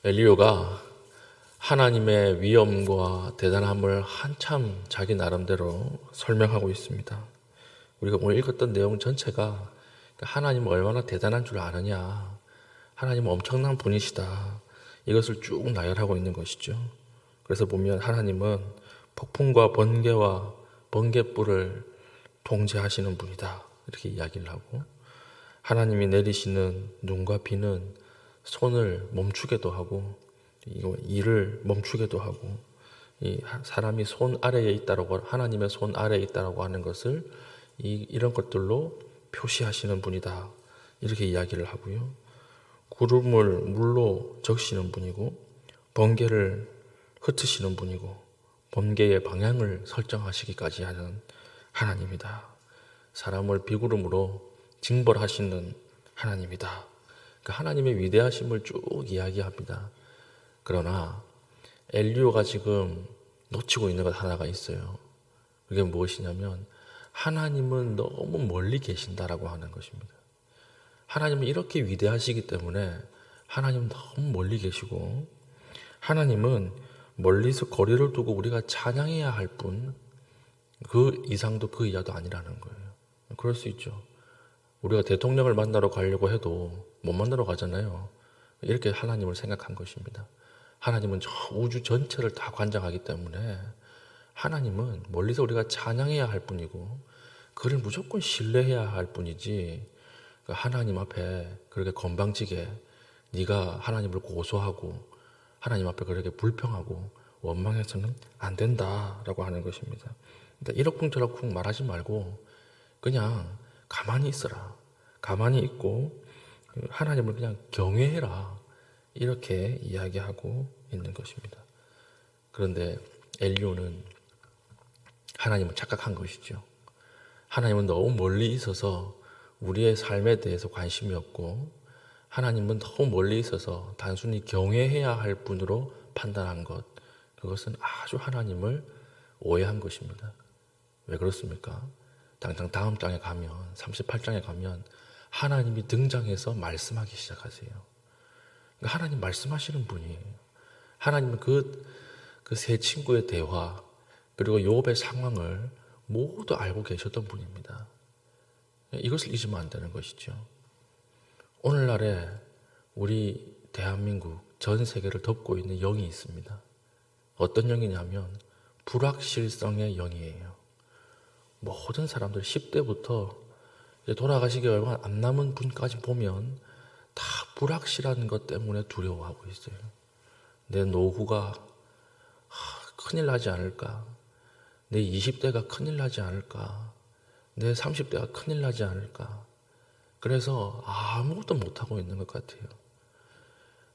엘리야가 하나님의 위엄과 대단함을 한참 자기 나름대로 설명하고 있습니다. 우리가 오늘 읽었던 내용 전체가 하나님은 얼마나 대단한 줄 아느냐, 하나님은 엄청난 분이시다, 이것을 쭉 나열하고 있는 것이죠. 그래서 보면 하나님은 폭풍과 번개와 번갯불을 통제하시는 분이다, 이렇게 이야기를 하고, 하나님이 내리시는 눈과 비는 손을 멈추게도 하고 일을 멈추게도 하고, 이 사람이 손 아래에 있다라고, 하나님의 손 아래에 있다라고 하는 것을 이런 것들로 표시하시는 분이다, 이렇게 이야기를 하고요. 구름을 물로 적시는 분이고, 번개를 흩으시는 분이고, 번개의 방향을 설정하시기까지 하는 하나님이다. 사람을 비구름으로 징벌하시는 하나님이다. 그 하나님의 위대하심을 쭉 이야기합니다. 그러나 엘리야가 지금 놓치고 있는 것 하나가 있어요. 그게 무엇이냐면 하나님은 너무 멀리 계신다라고 하는 것입니다. 하나님은 이렇게 위대하시기 때문에 하나님은 너무 멀리 계시고, 하나님은 멀리서 거리를 두고 우리가 찬양해야 할 뿐, 그 이상도 그 이하도 아니라는 거예요. 그럴 수 있죠. 우리가 대통령을 만나러 가려고 해도 못 만나러 가잖아요. 이렇게 하나님을 생각한 것입니다. 하나님은 저 우주 전체를 다 관장하기 때문에 하나님은 멀리서 우리가 찬양해야 할 뿐이고, 그를 무조건 신뢰해야 할 뿐이지, 하나님 앞에 그렇게 건방지게 네가 하나님을 고소하고 하나님 앞에 그렇게 불평하고 원망해서는 안 된다라고 하는 것입니다. 그러니까 이러쿵저러쿵 말하지 말고 그냥 가만히 있어라. 가만히 있고 하나님을 그냥 경외해라. 이렇게 이야기하고 있는 것입니다. 그런데 엘리야는 하나님을 착각한 것이죠. 하나님은 너무 멀리 있어서 우리의 삶에 대해서 관심이 없고, 하나님은 너무 멀리 있어서 단순히 경외해야 할 분으로 판단한 것, 그것은 아주 하나님을 오해한 것입니다. 왜 그렇습니까? 당장 다음 장에 가면, 38장에 가면 하나님이 등장해서 말씀하기 시작하세요. 그러니까 하나님 말씀하시는 분이에요. 하나님은 그 세 친구의 대화, 그리고 욥의 상황을 모두 알고 계셨던 분입니다. 이것을 잊으면 안 되는 것이죠. 오늘날에 우리 대한민국 전 세계를 덮고 있는 영이 있습니다. 어떤 영이냐면 불확실성의 영이에요. 모든 사람들 10대부터 돌아가시기 얼마 안 남은 분까지 보면 다 불확실한 것 때문에 두려워하고 있어요. 내 노후가 큰일 나지 않을까? 내 20대가 큰일 나지 않을까? 내 30대가 큰일 나지 않을까? 그래서 아무것도 못하고 있는 것 같아요.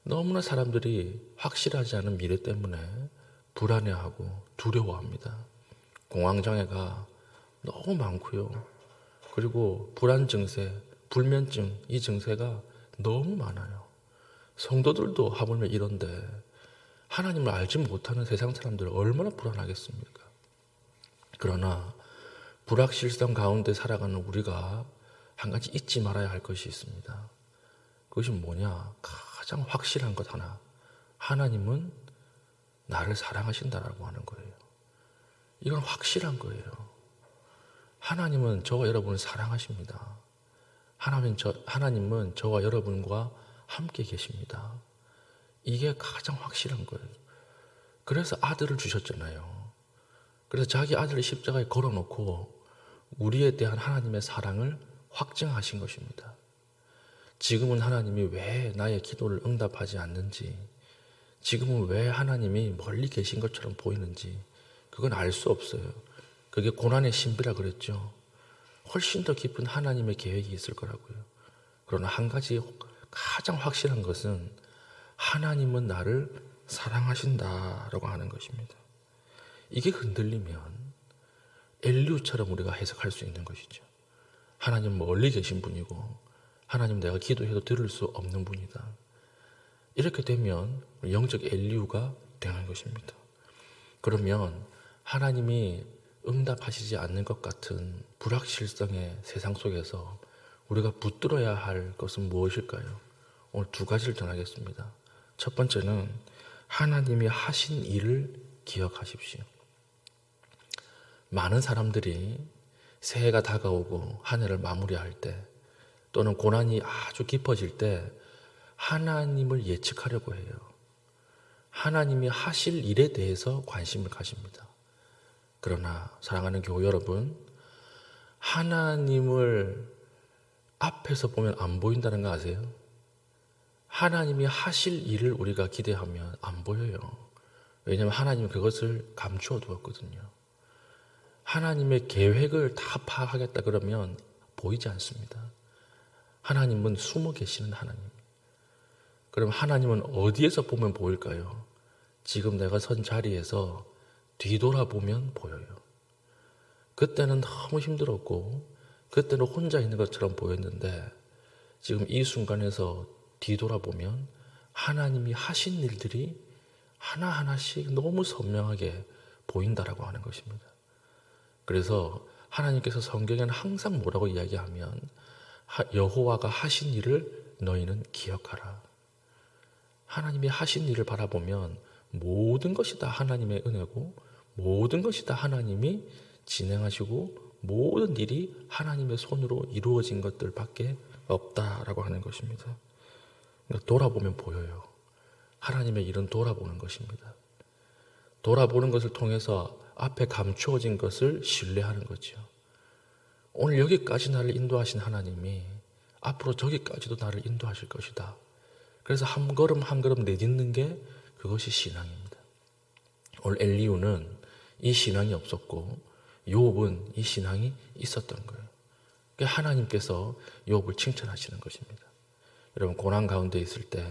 너무나 사람들이 확실하지 않은 미래 때문에 불안해하고 두려워합니다. 공황장애가 너무 많고요. 그리고 불안 증세, 불면증, 이 증세가 너무 많아요. 성도들도 하물며 이런데 하나님을 알지 못하는 세상 사람들은 얼마나 불안하겠습니까? 그러나 불확실성 가운데 살아가는 우리가 한 가지 잊지 말아야 할 것이 있습니다. 그것이 뭐냐? 가장 확실한 것 하나. 하나님은 나를 사랑하신다라고 하는 거예요. 이건 확실한 거예요. 하나님은 저와 여러분을 사랑하십니다. 하나님은 저와 여러분과 함께 계십니다. 이게 가장 확실한 거예요. 그래서 아들을 주셨잖아요. 그래서 자기 아들을 십자가에 걸어놓고 우리에 대한 하나님의 사랑을 확증하신 것입니다. 지금은 하나님이 왜 나의 기도를 응답하지 않는지, 지금은 왜 하나님이 멀리 계신 것처럼 보이는지 그건 알 수 없어요. 그게 고난의 신비라 그랬죠. 훨씬 더 깊은 하나님의 계획이 있을 거라고요. 그러나 한 가지 가장 확실한 것은 하나님은 나를 사랑하신다라고 하는 것입니다. 이게 흔들리면 엘리야처럼 우리가 해석할 수 있는 것이죠. 하나님 멀리 계신 분이고 하나님 내가 기도해도 들을 수 없는 분이다. 이렇게 되면 영적 엘리야가 되는 것입니다. 그러면 하나님이 응답하시지 않는 것 같은 불확실성의 세상 속에서 우리가 붙들어야 할 것은 무엇일까요? 오늘 두 가지를 전하겠습니다. 첫 번째는 하나님이 하신 일을 기억하십시오. 많은 사람들이 새해가 다가오고 한 해를 마무리할 때 또는 고난이 아주 깊어질 때 하나님을 예측하려고 해요. 하나님이 하실 일에 대해서 관심을 가집니다. 그러나 사랑하는 교우 여러분, 하나님을 앞에서 보면 안 보인다는 거 아세요? 하나님이 하실 일을 우리가 기대하면 안 보여요. 왜냐하면 하나님은 그것을 감추어 두었거든요. 하나님의 계획을 다 파악하겠다 그러면 보이지 않습니다. 하나님은 숨어 계시는 하나님. 그럼 하나님은 어디에서 보면 보일까요? 지금 내가 선 자리에서 뒤돌아보면 보여요. 그때는 너무 힘들었고 그때는 혼자 있는 것처럼 보였는데 지금 이 순간에서 뒤돌아보면 하나님이 하신 일들이 하나하나씩 너무 선명하게 보인다라고 하는 것입니다. 그래서 하나님께서 성경에는 항상 뭐라고 이야기하면 여호와가 하신 일을 너희는 기억하라. 하나님이 하신 일을 바라보면 모든 것이 다 하나님의 은혜고 모든 것이 다 하나님이 진행하시고 모든 일이 하나님의 손으로 이루어진 것들밖에 없다라고 하는 것입니다. 그러니까 돌아보면 보여요. 하나님의 일은 돌아보는 것입니다. 돌아보는 것을 통해서 앞에 감추어진 것을 신뢰하는 거죠. 오늘 여기까지 나를 인도하신 하나님이 앞으로 저기까지도 나를 인도하실 것이다. 그래서 한 걸음 한 걸음 내딛는 게 그것이 신앙입니다. 오늘 엘리후는 이 신앙이 없었고 욥은 이 신앙이 있었던 거예요. 하나님께서 욥을 칭찬하시는 것입니다. 여러분 고난 가운데 있을 때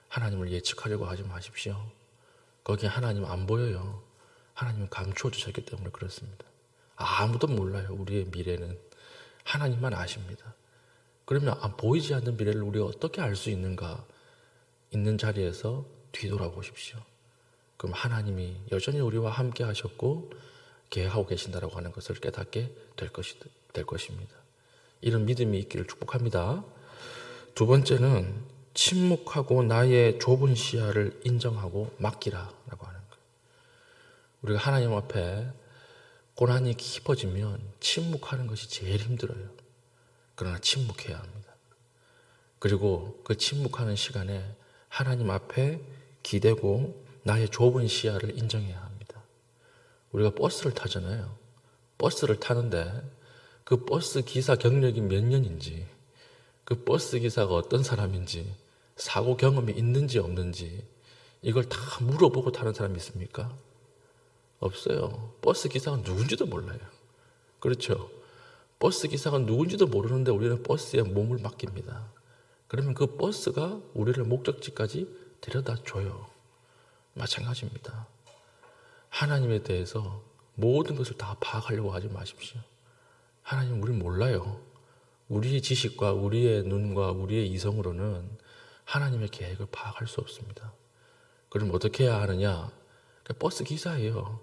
하나님을 예측하려고 하지 마십시오. 거기에 하나님 안 보여요. 하나님은 감추어 주셨기 때문에 그렇습니다. 아무도 몰라요. 우리의 미래는. 하나님만 아십니다. 그러면 보이지 않는 미래를 우리가 어떻게 알 수 있는가? 있는 자리에서 뒤돌아보십시오. 그럼 하나님이 여전히 우리와 함께 하셨고 계획하고 계신다라고 하는 것을 깨닫게 될 것입니다. 이런 믿음이 있기를 축복합니다. 두 번째는 침묵하고 나의 좁은 시야를 인정하고 맡기라라고 하는 거예요. 우리가 하나님 앞에 고난이 깊어지면 침묵하는 것이 제일 힘들어요. 그러나 침묵해야 합니다. 그리고 그 침묵하는 시간에 하나님 앞에 기대고 나의 좁은 시야를 인정해야 합니다. 우리가 버스를 타잖아요. 버스를 타는데 그 버스 기사 경력이 몇 년인지, 그 버스 기사가 어떤 사람인지, 사고 경험이 있는지 없는지 이걸 다 물어보고 타는 사람이 있습니까? 없어요. 버스 기사가 누군지도 몰라요. 그렇죠? 버스 기사가 누군지도 모르는데 우리는 버스에 몸을 맡깁니다. 그러면 그 버스가 우리를 목적지까지 데려다 줘요. 마찬가지입니다. 하나님에 대해서 모든 것을 다 파악하려고 하지 마십시오. 하나님 우리 몰라요. 우리의 지식과 우리의 눈과 우리의 이성으로는 하나님의 계획을 파악할 수 없습니다. 그럼 어떻게 해야 하느냐? 버스 기사예요.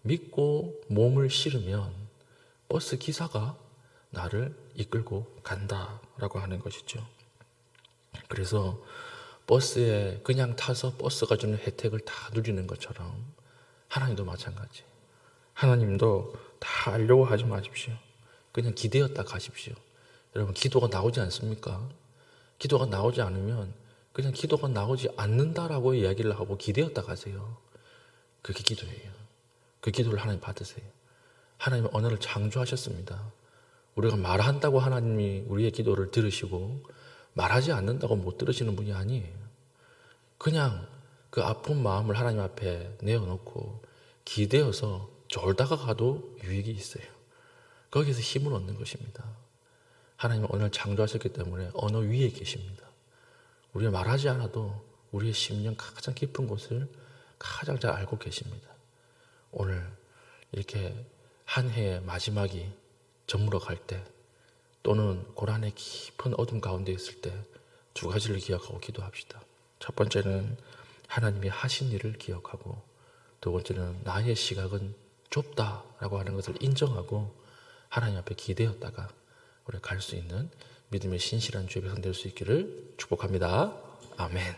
믿고 몸을 실으면 버스 기사가 나를 이끌고 간다라고 하는 것이죠. 그래서 버스에 그냥 타서 버스가 주는 혜택을 다 누리는 것처럼 하나님도 마찬가지. 하나님도 다 알려고 하지 마십시오. 그냥 기대었다 가십시오. 여러분 기도가 나오지 않습니까? 기도가 나오지 않으면 그냥 기도가 나오지 않는다라고 이야기를 하고 기대었다 가세요. 그게 기도예요. 그 기도를 하나님 받으세요. 하나님은 언어를 창조하셨습니다. 우리가 말한다고 하나님이 우리의 기도를 들으시고 말하지 않는다고 못 들으시는 분이 아니에요. 그냥 그 아픈 마음을 하나님 앞에 내어놓고 기대어서 졸다가 가도 유익이 있어요. 거기서 힘을 얻는 것입니다. 하나님은 언어를 창조하셨기 때문에 언어 위에 계십니다. 우리가 말하지 않아도 우리의 심령 가장 깊은 곳을 가장 잘 알고 계십니다. 오늘 이렇게 한 해의 마지막이 저물어 갈 때 또는 고난의 깊은 어둠 가운데 있을 때 두 가지를 기억하고 기도합시다. 첫 번째는 하나님이 하신 일을 기억하고 두 번째는 나의 시각은 좁다라고 하는 것을 인정하고 하나님 앞에 기대었다가 우리가 갈 수 있는 믿음의 신실한 주의 백성 될 수 있기를 축복합니다. 아멘.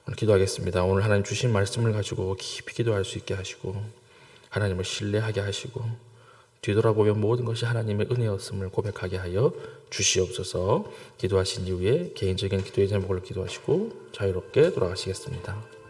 오늘 기도하겠습니다. 오늘 하나님 주신 말씀을 가지고 깊이 기도할 수 있게 하시고 하나님을 신뢰하게 하시고 뒤돌아보면 모든 것이 하나님의 은혜였음을 고백하게 하여 주시옵소서. 기도하신 이후에 개인적인 기도의 제목을 기도하시고 자유롭게 돌아가시겠습니다.